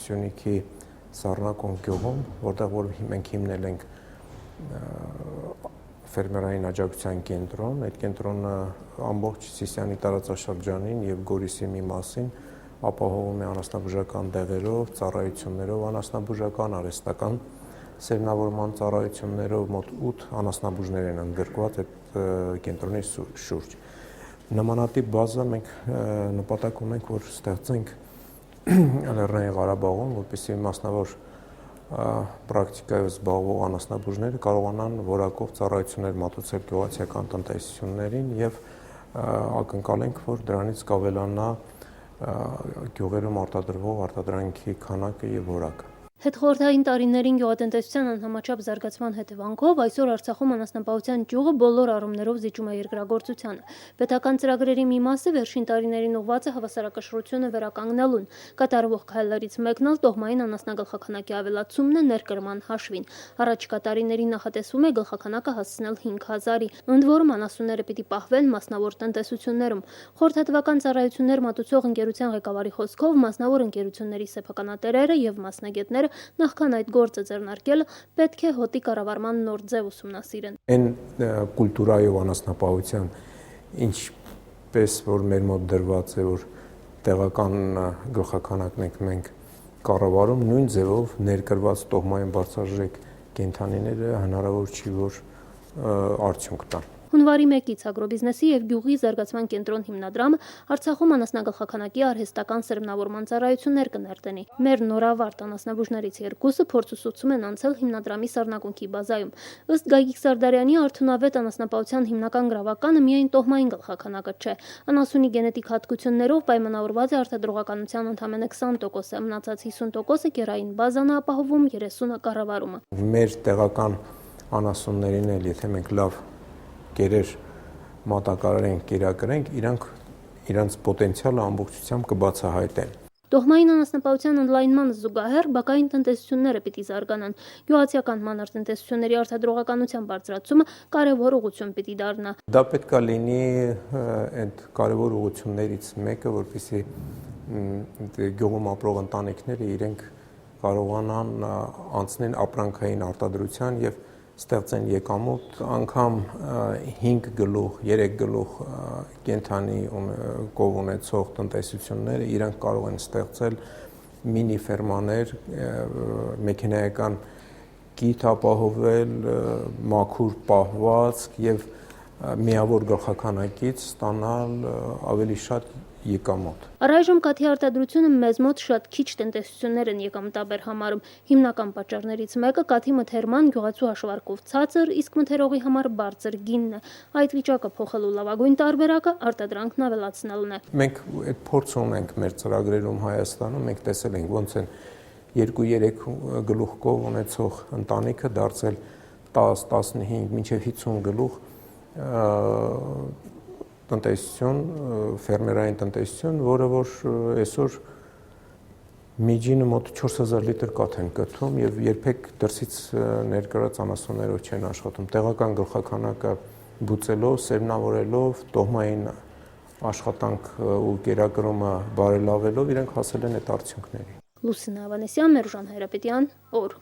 Սյունիքի Սառնակոն գյուղում, որտեղ որ մենք հիմնել ենք ֆերմերային աջակցության կենտրոն, այդ կենտրոնը ամբողջ Սիսիանի տարածաշրջանին եւ Գորիսի մի մասին ապահովում է անասնաբուժական դեղերով, ծառայություններով, անասնաբուժական արհեստական սերմնավորման ծառայություններով մոտ 8 անասնաբուժներ են ընդգրկված այդ կենտրոնի շուրջ։ Նմանատիպ բազա մենք նպատակ ունենք, որ ստեղծենք Լեռնային Ղարաբաղում, որպեսզի մասնավոր պրակտիկայով զբաղվող անասնաբուժները կարողանան որակով ծառայություններ մատուցել գյուղացիական տնտեսություններին եւ ակնկալենք, որ դրանից կավելանա գյուղերում արտադրվող արտադրանքի քանակը եւ որակը։ Հետխորհրդային տարիներին գյուղատնտեսության անհամաչափ զարգացման հետևանքով այսօր Արցախում անասնապահության ճյուղը բոլոր առումներով զիջում է երկրագործությանը։ Պետական ծրագրերի մի մասը վերջին տարիներին ուղղված է հավասարակշռությունը վերականգնելուն։ Կատարվող քայլերից մեկն էլ տոհմային անասնագլխաքանակի ավելացումն է ներկրման հաշվին։ Առաջիկա տարիներին նախատեսվում է գլխաքանակը հասցնել 5000-ի, ընդ որում անասունները պիտի պահվեն մասնավոր տնտեսություններում։ Խորհրդատվական ծառայություններ մատուցող ընկերության ղեկավարի խոսքով մասնավոր ընկերությունների սեփականատերերը եւ մասնագետները նախքան այդ գործը ձեռնարկելը պետք է հոտի կառավարման նոր ձև ուսումնասիրեն։ Այն կուլտուրայով անասնապահության, ինչպես որ մեր մոտ դրված է, որ տեղական գլխաքանակն ենք մենք կառավարում, նույն ձևով ներկրված տոհմային բարձրաժեք կենդանիները հնարավոր չի, որ արդյունք տան։ Հունվարի 1-ից ագրոբիզնեսի եւ գյուղի զարգացման կենտրոն հիմնադրամը Արցախում անասնագլխաքանակի արհեստական սերմնավորման ծառայություններ կներդնի։ Մեր նորավարտ անասնաբուժներից երկուսը փորձուսուցում են անցել հիմնադրամի Սառնակոնքի բազայում։ Ըստ Գագիկ Սարդարյանի արդյունավետ անասնապահության հիմնական գրավականը միայն տոհմային գլխաքանակը չէ։ Անասունի գենետիկ հատկություններով պայմանավորված է արտադրողականության ընդամենը 20%-ը, մնացած 50%-ը կերային բազան է ապահովում, 30%-ը կառավարումը։ Մեր տեղական անասուններին էլ, եթե մենք լավ կերեր մատակարարենք, կերակրենք, իրանց պոտենցիալը ամբողջությամբ կբացահայտեն։ Տոհմային անասնապահության ընդլայնմանը զուգահեռ բակային տնտեսությունները պիտի զարգանան։ Գյուղացիական մանր տնտեսությունների արտադրողականության բարձրացումը կարևոր ուղղություն պիտի դառնա։ Դա պետք է լինի այդ կարևոր ուղղություններից մեկը, որպեսզի գյուղում ապրող ընտանիքները իրենք կարողանան անցնել ապրանքային արտադրության եւ ստեղծեն եկամուտ, անգամ 5 գլուխ, 3 գլուխ կենդանի կով ունեցող տնտեսությունները իրանք կարող են ստեղծել մինի ֆերմաներ, մեքենայական կիտ ապահովել, մաքուր պահվածք եւ միավոր գլխաքանակից ստանալ ավելի շատ եկամուտ։ Առայժմ կաթի արտադրությունը մեզ մոտ շատ քիչ տնտեսություններ են եկամտաբեր համարում։ Հիմնական պատճառներից մեկը կաթի մթերման գյուղացու հաշվարկով ցածր, իսկ մթերողի համար բարձր գինն է։ Այդ վիճակը փոխելու լավագույն տարբերակը արտադրանքն ավելացնելն է։ Մենք այդ փորձը ունենք մեր ծրագրերում Հայաստանում, մենք տեսել ենք ոնց են 2-3 գլուխ կով ունեցող ընտանիքը դարձել 10, 15, մինչև 50 գլուխ տնտեսություն, ֆերմերային տնտեսություն, որը որ այսօր միջինը մոտ 4000 լիտր կաթ են կթում եւ երբեք դրսից ներկրած անասուններով չեն աշխատում։ Տեղական գլխաքանակը բուծելով, սերմնավորելով, տոհմային աշխատանք ու կերակրումը բարելավելով իրենք հասել են այդ արդյունքների։ Լուսինե Ավանեսյան, Մերժան Հայրապետյան, օր։